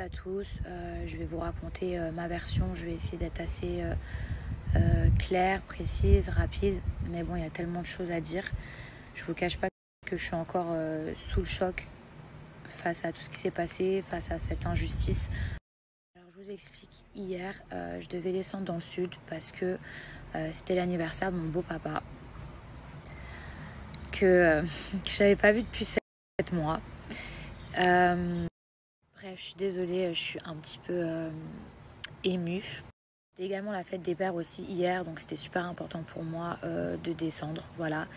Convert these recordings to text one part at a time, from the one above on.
à tous, je vais vous raconter ma version, je vais essayer d'être assez claire, précise, rapide, mais bon, il y a tellement de choses à dire. Je vous cache pas que je suis encore sous le choc face à tout ce qui s'est passé, face à cette injustice. Alors je vous explique, hier, je devais descendre dans le sud parce que c'était l'anniversaire de mon beau-papa que je n'avais pas vu depuis 7 mois. Bref, je suis désolée, je suis un petit peu émue. C'était également la fête des pères aussi hier, donc c'était super important pour moi de descendre, voilà.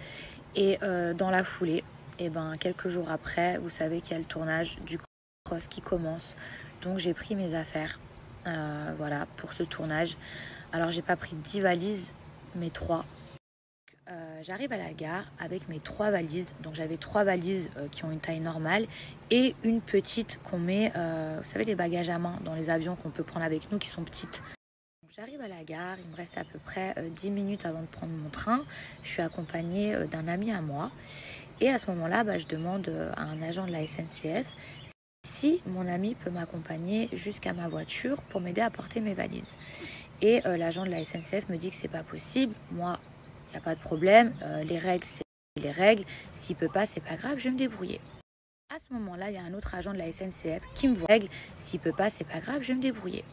Et dans la foulée, quelques jours après, vous savez qu'il y a le tournage du Cross qui commence. Donc j'ai pris mes affaires, voilà, pour ce tournage. Alors j'ai pas pris 10 valises, mais 3. J'arrive à la gare avec mes 3 valises. Donc j'avais 3 valises qui ont une taille normale et une petite qu'on met, vous savez, les bagages à main dans les avions qu'on peut prendre avec nous qui sont petites. Donc j'arrive à la gare, il me reste à peu près 10 minutes avant de prendre mon train. Je suis accompagnée d'un ami à moi. Et à ce moment-là, je demande à un agent de la SNCF si mon ami peut m'accompagner jusqu'à ma voiture pour m'aider à porter mes valises. Et l'agent de la SNCF me dit que c'est pas possible. Moi, il n'y a pas de problème, les règles, c'est les règles. S'il ne peut pas, c'est pas grave, je vais me débrouiller. À ce moment-là, il y a un autre agent de la SNCF qui me voit. S'il ne peut pas, c'est pas grave, je vais me débrouiller.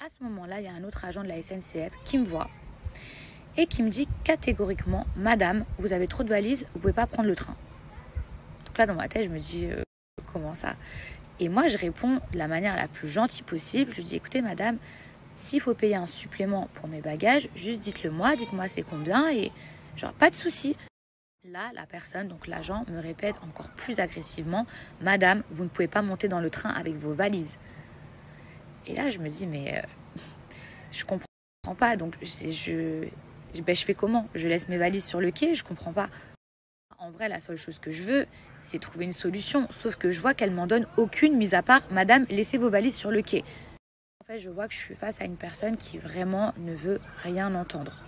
À ce moment-là, il y a un autre agent de la SNCF qui me voit et qui me dit catégoriquement « Madame, vous avez trop de valises, vous ne pouvez pas prendre le train. » Donc là, dans ma tête, je me dis « Comment ça ?» Et moi, je réponds de la manière la plus gentille possible. Je lui dis « Écoutez, madame, s'il faut payer un supplément pour mes bagages, juste dites-le moi, dites-moi c'est combien et genre pas de souci. » Là, la personne, donc l'agent, me répète encore plus agressivement « Madame, vous ne pouvez pas monter dans le train avec vos valises. » Et là, je me dis « Mais je comprends pas. » Donc, je fais comment? Je laisse mes valises sur le quai? Je comprends pas. En vrai, la seule chose que je veux, c'est trouver une solution. Sauf que je vois qu'elle m'en donne aucune, mis à part « Madame, laissez vos valises sur le quai. » En fait, je vois que je suis face à une personne qui vraiment ne veut rien entendre.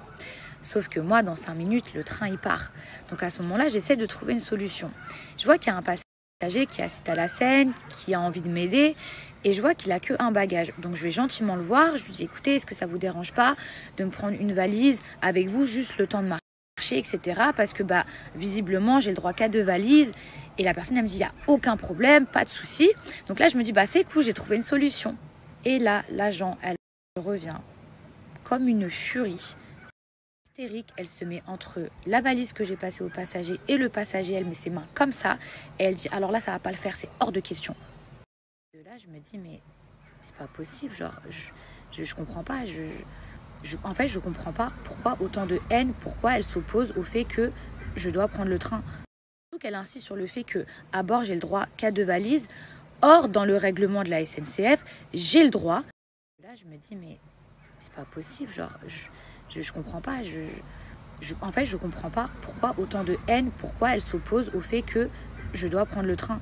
Sauf que moi, dans 5 minutes, le train, il part. Donc à ce moment-là, j'essaie de trouver une solution. Je vois qu'il y a un passager qui assiste à la scène, qui a envie de m'aider, et je vois qu'il a qu'un bagage. Donc je vais gentiment le voir, je lui dis, écoutez, est-ce que ça vous dérange pas de me prendre une valise avec vous, juste le temps de marcher, etc. Parce que visiblement, j'ai le droit qu'à 2 valises. Et la personne, elle me dit, il n'y a aucun problème, pas de souci. Donc là, je me dis, c'est cool, j'ai trouvé une solution. Et là, l'agent, elle revient comme une furie. Hystérique, elle se met entre la valise que j'ai passée au passager et le passager, elle met ses mains comme ça. Et elle dit, alors là, ça va pas le faire, c'est hors de question. De là, je me dis, mais c'est pas possible, genre, je comprends pas. En fait, je comprends pas pourquoi autant de haine, pourquoi elle s'oppose au fait que je dois prendre le train. Donc, elle insiste sur le fait que à bord, j'ai le droit qu'à 2 valises. Or, dans le règlement de la SNCF, j'ai le droit. Là, je me dis, mais c'est pas possible. Genre, je comprends pas. En fait, je comprends pas pourquoi autant de haine, pourquoi elle s'oppose au fait que je dois prendre le train.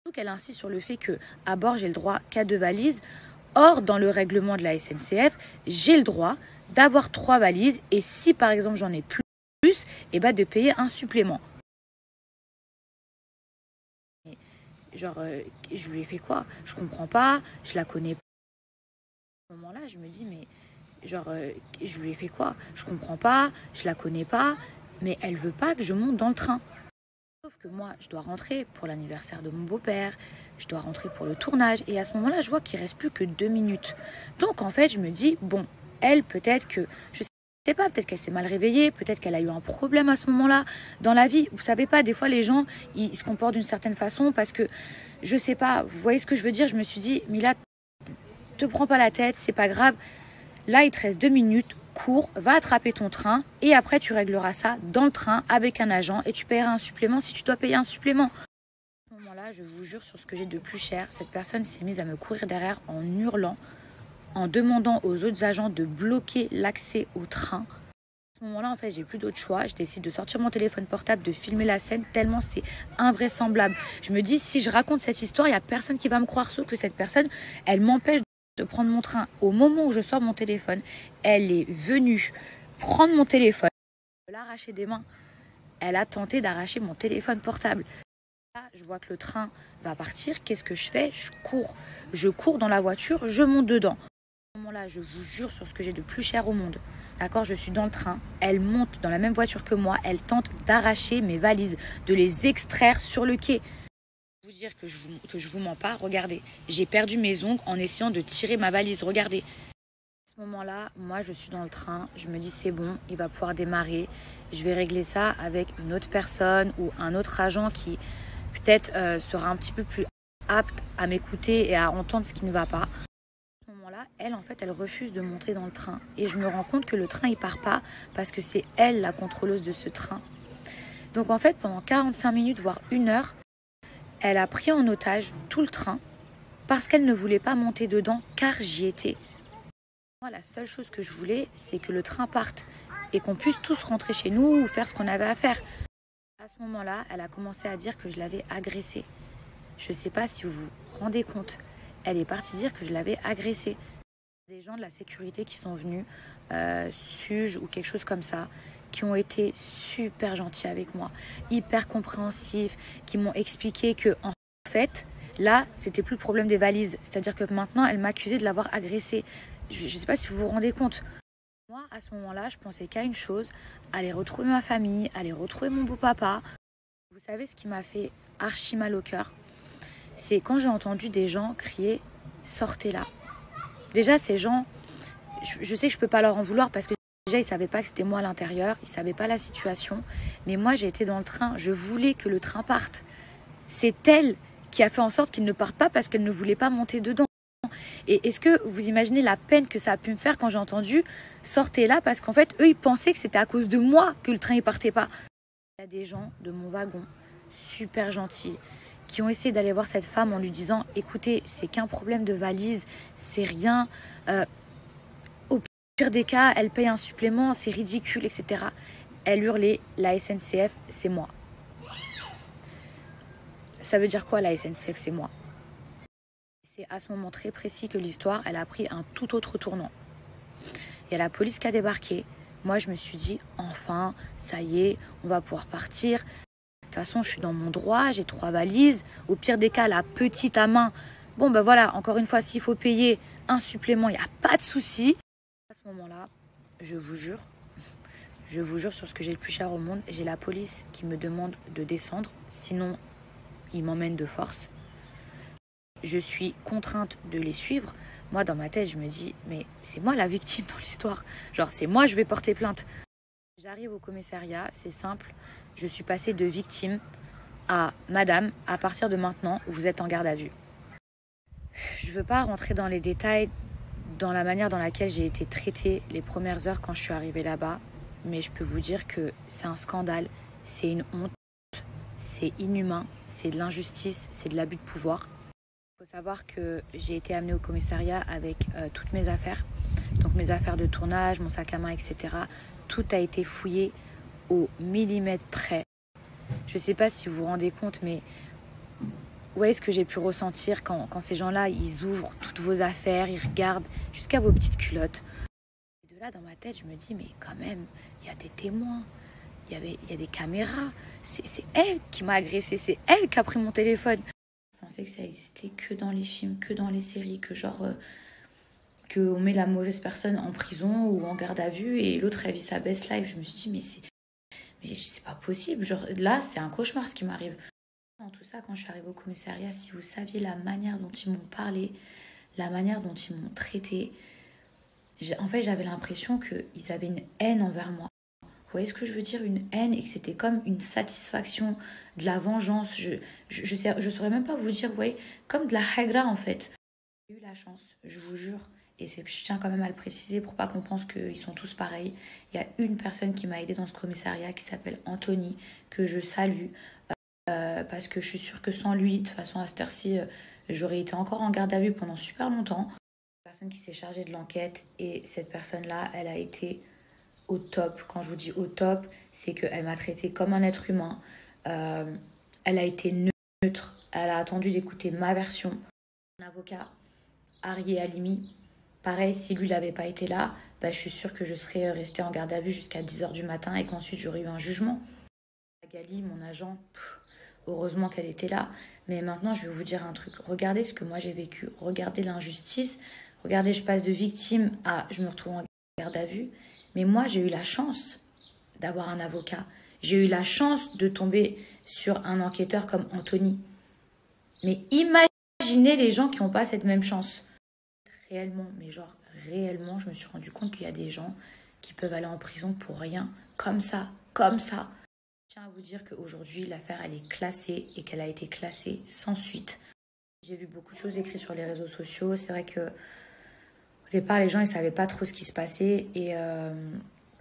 Donc, elle insiste sur le fait que à bord, j'ai le droit qu'à 2 valises. Or, dans le règlement de la SNCF, j'ai le droit d'avoir 3 valises. Et si, par exemple, j'en ai plus, de payer un supplément. Genre, je lui ai fait quoi? Je comprends pas, je la connais pas. À ce moment-là, je me dis, mais je lui ai fait quoi? Je comprends pas, je la connais pas, mais elle veut pas que je monte dans le train. Sauf que moi, je dois rentrer pour l'anniversaire de mon beau-père, je dois rentrer pour le tournage, et à ce moment-là, je vois qu'il reste plus que 2 minutes. Donc, en fait, je me dis, bon, elle, peut-être que, je sais pas, peut-être qu'elle s'est mal réveillée, peut-être qu'elle a eu un problème à ce moment-là dans la vie. Vous savez pas, des fois les gens, ils se comportent d'une certaine façon parce que, je sais pas, vous voyez ce que je veux dire? Je me suis dit, Mila, te prends pas la tête, c'est pas grave. Là, il te reste 2 minutes, cours, va attraper ton train et après tu régleras ça dans le train avec un agent et tu paieras un supplément si tu dois payer un supplément. À ce moment-là, je vous jure sur ce que j'ai de plus cher, cette personne s'est mise à me courir derrière en hurlant, en demandant aux autres agents de bloquer l'accès au train. À ce moment-là, en fait, j'ai plus d'autre choix. Je décide de sortir mon téléphone portable, de filmer la scène, tellement c'est invraisemblable. Je me dis, si je raconte cette histoire, il n'y a personne qui va me croire, sauf que cette personne, elle m'empêche de prendre mon train. Au moment où je sors mon téléphone, elle est venue prendre mon téléphone, l'arracher des mains. Elle a tenté d'arracher mon téléphone portable. Là, je vois que le train va partir. Qu'est-ce que je fais? Je cours dans la voiture, je monte dedans. À ce moment-là, je vous jure sur ce que j'ai de plus cher au monde. D'accord, je suis dans le train. Elle monte dans la même voiture que moi. Elle tente d'arracher mes valises, de les extraire sur le quai. Je vais vous dire que je vous mens pas. Regardez, j'ai perdu mes ongles en essayant de tirer ma valise. Regardez. À ce moment-là, moi, je suis dans le train. Je me dis, c'est bon, il va pouvoir démarrer. Je vais régler ça avec une autre personne ou un autre agent qui peut-être sera un petit peu plus apte à m'écouter et à entendre ce qui ne va pas. À ce moment-là, elle, en fait, elle refuse de monter dans le train. Et je me rends compte que le train, il part pas parce que c'est elle la contrôleuse de ce train. Donc, en fait, pendant 45 minutes, voire 1 heure, elle a pris en otage tout le train parce qu'elle ne voulait pas monter dedans car j'y étais. Moi, la seule chose que je voulais, c'est que le train parte et qu'on puisse tous rentrer chez nous ou faire ce qu'on avait à faire. À ce moment-là, elle a commencé à dire que je l'avais agressée. Je ne sais pas si vous vous rendez compte. Elle est partie dire que je l'avais agressée. Des gens de la sécurité qui sont venus, SUGE ou quelque chose comme ça, qui ont été super gentils avec moi, hyper compréhensifs, qui m'ont expliqué que en fait, là, c'était plus le problème des valises. C'est-à-dire que maintenant, elle m'accusait de l'avoir agressée. Je ne sais pas si vous vous rendez compte. Moi, à ce moment-là, je pensais qu'à une chose, aller retrouver ma famille, aller retrouver mon beau-papa. Vous savez ce qui m'a fait archi mal au cœur? C'est quand j'ai entendu des gens crier « Sortez là ». Déjà, ces gens, je sais que je ne peux pas leur en vouloir parce que déjà, ils ne savaient pas que c'était moi à l'intérieur, ils ne savaient pas la situation. Mais moi, j'ai été dans le train, je voulais que le train parte. C'est elle qui a fait en sorte qu'il ne parte pas parce qu'elle ne voulait pas monter dedans. Et est-ce que vous imaginez la peine que ça a pu me faire quand j'ai entendu « Sortez là » parce qu'en fait, eux, ils pensaient que c'était à cause de moi que le train ne partait pas. Il y a des gens de mon wagon, super gentils, qui ont essayé d'aller voir cette femme en lui disant « Écoutez, c'est qu'un problème de valise, c'est rien. Au pire des cas, elle paye un supplément, c'est ridicule, etc. » Elle hurlait « La SNCF, c'est moi. » Ça veut dire quoi la SNCF, c'est moi? C'est à ce moment très précis que l'histoire, elle a pris un tout autre tournant. Il y a la police qui a débarqué. Moi, je me suis dit, enfin, ça y est, on va pouvoir partir. De toute façon, je suis dans mon droit, j'ai 3 valises. Au pire des cas, la petite à main. Bon, ben voilà, encore une fois, s'il faut payer un supplément, il n'y a pas de souci. À ce moment-là, je vous jure sur ce que j'ai le plus cher au monde, j'ai la police qui me demande de descendre. Sinon, ils m'emmènent de force. Je suis contrainte de les suivre. Moi, dans ma tête, je me dis, mais c'est moi la victime dans l'histoire. Genre, c'est moi, je vais porter plainte. J'arrive au commissariat, c'est simple. Je suis passée de victime à madame, à partir de maintenant, vous êtes en garde à vue. Je ne veux pas rentrer dans les détails, dans la manière dans laquelle j'ai été traitée les premières heures quand je suis arrivée là-bas. Mais je peux vous dire que c'est un scandale, c'est une honte, c'est inhumain, c'est de l'injustice, c'est de l'abus de pouvoir. Il faut savoir que j'ai été amenée au commissariat avec toutes mes affaires. Donc mes affaires de tournage, mon sac à main, etc. Tout a été fouillé au millimètre près. Je ne sais pas si vous vous rendez compte, mais vous voyez ce que j'ai pu ressentir quand ces gens-là, ils ouvrent toutes vos affaires, ils regardent jusqu'à vos petites culottes. Et de là, dans ma tête, je me dis, mais quand même, il y a des témoins, il y a des caméras. C'est elle qui m'a agressée, c'est elle qui a pris mon téléphone. Je pensais que ça existait que dans les films, que dans les séries, que genre qu'on met la mauvaise personne en prison ou en garde à vue et l'autre elle vit sa best life. Je me suis dit mais c'est pas possible. Genre là c'est un cauchemar ce qui m'arrive. Dans tout ça, quand je suis arrivée au commissariat, si vous saviez la manière dont ils m'ont parlé, la manière dont ils m'ont traité, en fait j'avais l'impression qu'ils avaient une haine envers moi. Vous voyez ce que je veux dire? Une haine et que c'était comme une satisfaction, de la vengeance. Je saurais même pas vous dire, vous voyez, comme de la hagra en fait. J'ai eu la chance, je vous jure, et je tiens quand même à le préciser pour pas qu'on pense qu'ils sont tous pareils. Il y a une personne qui m'a aidée dans ce commissariat qui s'appelle Anthony, que je salue, parce que je suis sûre que sans lui, de toute façon à cette heure-ci, j'aurais été encore en garde à vue pendant super longtemps. La personne qui s'est chargée de l'enquête, et cette personne-là, elle a été au top. Quand je vous dis au top, c'est qu'elle m'a traité comme un être humain. Elle a été neutre. Elle a attendu d'écouter ma version. Mon avocat, Harry Halimi, pareil, si lui n'avait pas été là, je suis sûre que je serais restée en garde à vue jusqu'à 10h du matin et qu'ensuite j'aurais eu un jugement. Gali, mon agent, heureusement qu'elle était là. Mais maintenant, je vais vous dire un truc. Regardez ce que moi j'ai vécu. Regardez l'injustice. Regardez, je passe de victime à je me retrouve en garde à vue. Mais moi, j'ai eu la chance d'avoir un avocat. J'ai eu la chance de tomber sur un enquêteur comme Anthony. Mais imaginez les gens qui n'ont pas cette même chance. Réellement, mais genre réellement, je me suis rendu compte qu'il y a des gens qui peuvent aller en prison pour rien. Comme ça, comme ça. Je tiens à vous dire qu'aujourd'hui, l'affaire, elle est classée et qu'elle a été classée sans suite. J'ai vu beaucoup de choses écrites sur les réseaux sociaux. C'est vrai que au départ, les gens, ils savaient pas trop ce qui se passait. Et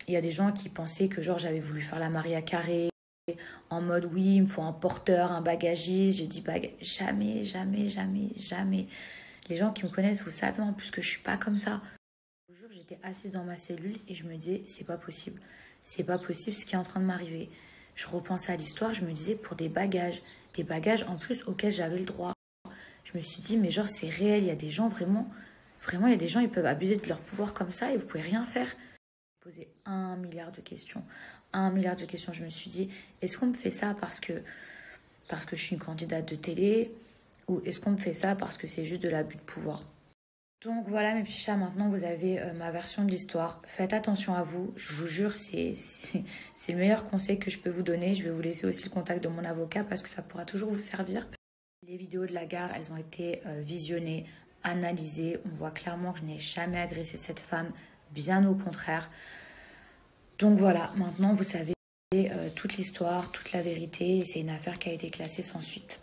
il y a des gens qui pensaient que genre j'avais voulu faire la Maria Carré en mode oui, il me faut un porteur, un bagagiste. J'ai dit jamais, jamais, jamais, jamais. Les gens qui me connaissent, vous savez en plus que je suis pas comme ça. Un jour, j'étais assise dans ma cellule et je me disais, c'est pas possible. C'est pas possible ce qui est en train de m'arriver. Je repensais à l'histoire, je me disais pour des bagages en plus auxquels j'avais le droit. Je me suis dit, mais genre c'est réel, il y a des gens vraiment, il y a des gens, ils peuvent abuser de leur pouvoir comme ça et vous pouvez rien faire. Je me posais 1 milliard de questions. 1 milliard de questions. Je me suis dit, est-ce qu'on me fait ça parce que je suis une candidate de télé ou est-ce qu'on me fait ça parce que c'est juste de l'abus de pouvoir? Donc voilà mes petits chats, maintenant vous avez ma version de l'histoire. Faites attention à vous, je vous jure, c'est le meilleur conseil que je peux vous donner. Je vais vous laisser aussi le contact de mon avocat parce que ça pourra toujours vous servir. Les vidéos de la gare, elles ont été visionnées, analysées. On voit clairement que je n'ai jamais agressé cette femme, bien au contraire. Donc voilà, maintenant vous savez toute l'histoire, toute la vérité et c'est une affaire qui a été classée sans suite.